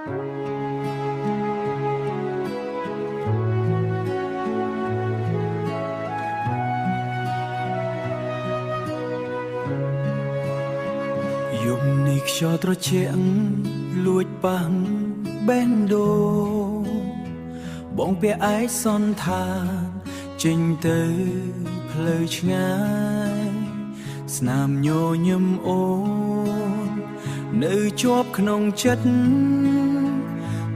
យប់នេះខ្យល់ត្រជាក់លួចប៉ះបេះដូងបងពាក់ឯកសន្តានចេញទៅផ្លូវឆ្ងាយស្នាមញញឹមអូននៅជាប់ក្នុងចិត្ត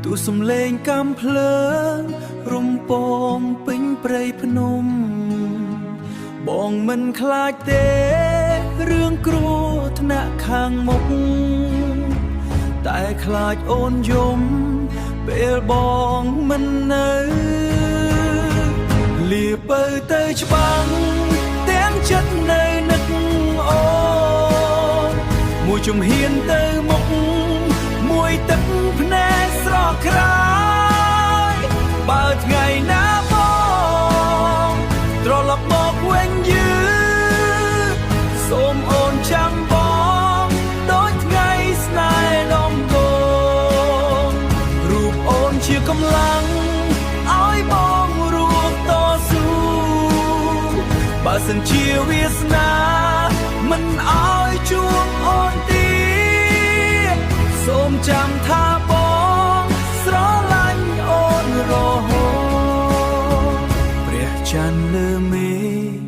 ទូសំឡេងកំភ្លើងរំពងពេញព្រៃភ្នំបងមិនខ្លាចទេរឿងគ្រោះថ្នាក់ខាងមុខតែខ្លាចអូនយំពេលបងមិននៅលាបើទៅច្បាំងទាំងចិត្តនៅនឹកអូនមួយជំហានទៅមុខមួយទឹកភ្នែកស្រស់ខ្រាយបើថ្ងៃណាបងត្រឡប់មកវិញយឺសូមអូនចាំបងដូចថ្ងៃស្នេហ៍ដំបូងរូបអូនជាកម្លាំងឲ្យបងរួបតស៊ូបើសិនជាវាសនាមិនឲ្យជួបអូនទៀតសូមចាំថាបងស្រឡាញ់អូនរហូតព្រះច័ន្ទលើមេឃ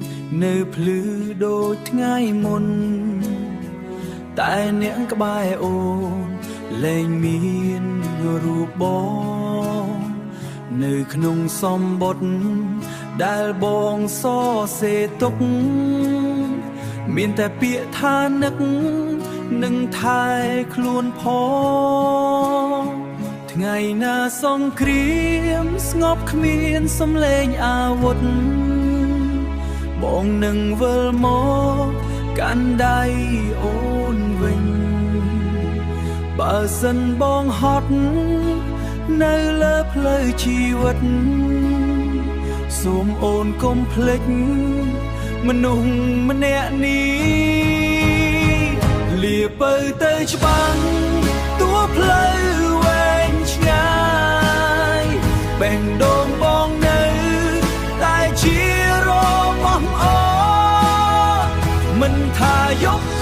នៅភ្លឺដូចថ្ងៃមុនតែអ្នកក្បែរអូនលែងមានរូបបងនៅក្នុងសម្បុត្រដែលបងសរសេរទុកមានតែពាក្យថានឹកនឹងថែខ្លួនផងថ្ងៃណាសង្គ្រាមស្ងប់គ្មានសំឡេងអាវុធបងនឹងវិលមកកាន់ដៃអូនវិញបើសិនបងហត់នៅលើផ្លូវជីវិតសូមអូនកុំភ្លេចមនុស្សម្នាក់នេះលាបើទៅច្បាំងតួផ្លូវវែងឆ្ងាយបេះដូងបងនៅតែជារបងអូនមិនថាយប់